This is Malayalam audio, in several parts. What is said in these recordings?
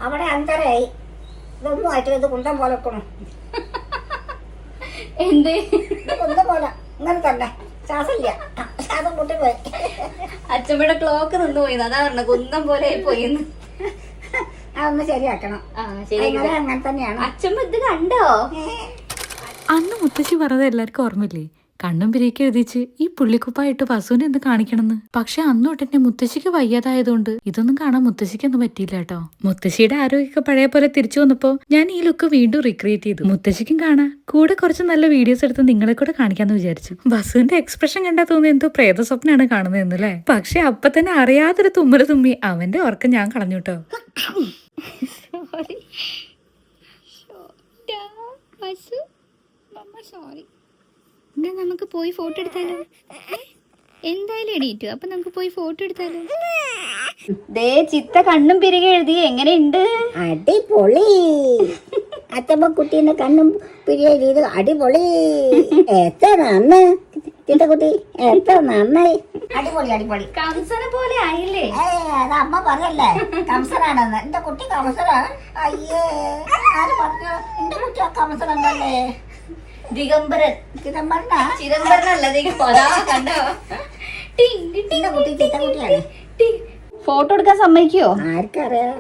അവിടെ അന്തരായി. ഇതൊന്നും ആയിട്ട് ഇത് കുന്തം പോലെ വെക്കണം. എന്ത് കുന്തം പോലെ ഇങ്ങനെ തന്നെ. ശ്വാസമില്ല, ശ്വാസം പൊട്ടി പോയി. അച്ഛമ്മയുടെ ക്ലോക്ക് നിന്ന് പോയിന്ന്, അതാ പറഞ്ഞ കുന്തം പോലെ ആയി പോയിന്ന്. അതൊന്ന് ശരിയാക്കണം. അങ്ങനെ തന്നെയാണ്. അച്ഛമ്മ ഇത് കണ്ടോ? അന്ന് മുത്തശ്ശി പറഞ്ഞത് എല്ലാവർക്കും ഓർമ്മയില്ലേ? കണ്ണും പിരിയൊക്കെ എഴുതിച്ച് ഈ പുള്ളിക്കുപ്പായിട്ട് വസുവിനെ എന്ത് കാണിക്കണമെന്ന്. പക്ഷെ അന്ന് തൊട്ടെന്നെ മുത്തശ്ശിക്ക് വയ്യാതായതുകൊണ്ട് ഇതൊന്നും കാണാൻ മുത്തശ്ശിക്കൊന്നും പറ്റിയില്ല കേട്ടോ. മുത്തശ്ശിയുടെ ആരോഗ്യമൊക്കെ പഴയ പോലെ തിരിച്ചു വന്നപ്പോ ഞാൻ ഈ ലുക്ക് വീണ്ടും റീക്രിയേറ്റ് ചെയ്തു. മുത്തശ്ശിക്കും കാണാം, കൂടെ കുറച്ച് നല്ല വീഡിയോസ് എടുത്ത് നിങ്ങളെ കൂടെ കാണിക്കാന്ന് വിചാരിച്ചു. വസുവിന്റെ എക്സ്പ്രഷൻ കണ്ടാ തോന്നുന്നു എന്തോ പ്രേത സ്വപ്നാണ് കാണുന്നതെന്നല്ലേ. പക്ഷെ അപ്പൊ തന്നെ അറിയാതൊരു തുമ്മല് തുമ്മി അവന്റെ ഉറക്കം ഞാൻ കളഞ്ഞു കേട്ടോ. സോറി. എന്നാ നമുക്ക് പോയി ഫോട്ടോ എടുത്താലോ? എന്തായാലും എണീറ്റു, അപ്പൊ നമുക്ക് പോയി ഫോട്ടോ എടുത്താലോ? ദേ ചിത്ത കണ്ണും പിരികെ എഴുതി, എങ്ങനെയുണ്ട്? അടിപൊളി. അച്ഛമ്മ കുട്ടീന്റെ കണ്ണും പിരിയത് അടിപൊളി. എത്ര നന്ന് ചിത്തക്കുട്ടി, എത്ര നന്നായി. അടിപൊളി അടിപൊളി. കംസനെ പോലെ ആയില്ലേ? അത് അമ്മ പറയല്ലേ കംസനാണെന്ന്. എന്റെ കുട്ടി കംസനാണ്. അയ്യേ, ആര് പറഞ്ഞു? എന്റെ കുട്ടി കംസനല്ലേ? ദിഗംബരൻ. ചിദംബരനാ? ചിദംബരനല്ല, കണ്ടോ? എന്റെ കുട്ടി ചിത്തക്കുട്ടിയാണ്. ഫോട്ടോ എടുക്കാൻ സമ്മതിക്കോ? ആർക്കറിയാം.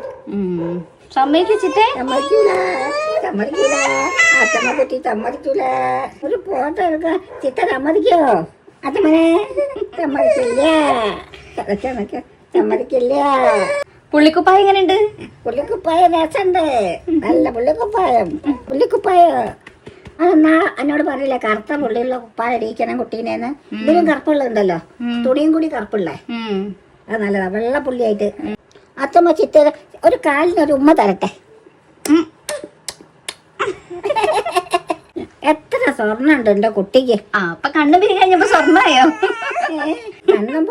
സമ്മതിക്കോ ചിത്തേ? സമ്മതിക്കൂല, സമ്മതിക്കൂല. അച്ഛമ്മ കുട്ടി സമ്മതിക്കൂല. ഒരു ഫോട്ടോ എടുക്കാൻ ചിത്ത സമ്മതിക്കോ? അച്ഛമ്മനെ സമ്മതിക്കില്ല, സമ്മതിക്കില്ല. പുള്ളിക്കുപ്പായ എങ്ങനെയുണ്ട്? പുള്ളിക്കുപ്പായ രസമുണ്ട്, നല്ല പുള്ളിക്കുപ്പായം. പുള്ളിക്കുപ്പായ അതെന്നാ എന്നോട് പറയില്ലേ കറുത്ത പുള്ളിയുള്ള കുപ്പായ ഇടിക്കണം കുട്ടീനേന്ന്. ഇതിലും കറുപ്പുള്ളതുണ്ടല്ലോ, തുണിയും കൂടി കറുപ്പുള്ളേ. അത് നല്ലതാ, വെള്ള പുള്ളിയായിട്ട്. അച്ഛമ്മ ചിത്ത ഒരു കാലിനൊരു ഉമ്മ തരട്ടെ. എത്ര സ്വർണ്ണുണ്ട് എന്റെ കുട്ടിക്ക്. അപ്പൊ കണ്ണു പിരി കഴിഞ്ഞപ്പോ സ്വർണ്ണമായോ? കണ്ണും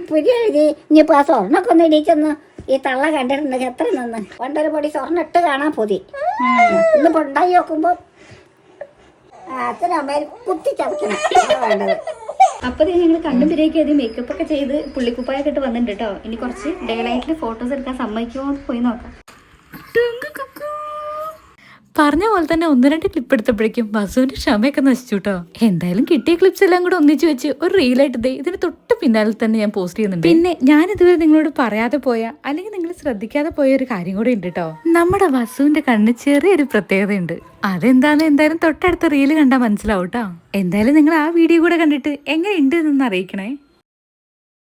പുരി എഴുതി. ഇനിയിപ്പോ ആ സ്വർണ്ണൊക്കെ ഒന്ന് ഇടിച്ചെന്ന് ഈ തള്ള കണ്ടിട്ടുണ്ടെങ്കിൽ എത്ര നിന്ന്. പണ്ടൊരു പൊടി സ്വർണ്ണം ഇട്ട് കാണാൻ പൊതി. ഇന്നിപ്പോ ഉണ്ടായി നോക്കുമ്പോ അച്ഛനമ്മയിൽ കുത്തി ചവയ്ക്കണം വേണ്ടത്. അപ്പൊ ഞങ്ങൾ കണ്ണും പിരിയൊക്കെ എഴുതി മേക്കപ്പ് ഒക്കെ ചെയ്ത് പുള്ളിക്കുപ്പായൊക്കെ ഇട്ട് വന്നിട്ടുണ്ട് കേട്ടോ. ഇനി കുറച്ച് ഡേ ലൈറ്റിൽ ഫോട്ടോസ് എടുക്കാൻ സമ്മതിക്കുമോ പോയി നോക്കാം. പറഞ്ഞ പോലെ തന്നെ 1-2 ക്ലിപ്പ് എടുത്തപ്പോഴേക്കും വസുവിന്റെ ക്ഷമയൊക്കെ നശിച്ചു കേട്ടോ. എന്തായാലും കിട്ടിയ ക്ലിപ്സ് എല്ലാം കൂടെ ഒന്നിച്ചു വെച്ച് ഒരു റീലായിട്ട് ഇതിന് തൊട്ട് പിന്നാലെ തന്നെ ഞാൻ പോസ്റ്റ് ചെയ്യുന്നുണ്ട്. പിന്നെ ഞാൻ ഇതുവരെ നിങ്ങളോട് പറയാതെ പോയ അല്ലെങ്കിൽ നിങ്ങൾ ശ്രദ്ധിക്കാതെ പോയ ഒരു കാര്യം കൂടെ ഉണ്ട് കേട്ടോ. നമ്മുടെ വസുവിന്റെ കണ്ണ് ചെറിയൊരു പ്രത്യേകതയുണ്ട്. അതെന്താന്ന് എന്തായാലും തൊട്ടടുത്ത റീല് കണ്ടാൽ മനസ്സിലാവും കേട്ടോ. എന്തായാലും നിങ്ങൾ ആ വീഡിയോ കൂടെ കണ്ടിട്ട് എങ്ങനെ ഉണ്ട് എന്ന് അറിയിക്കണേ.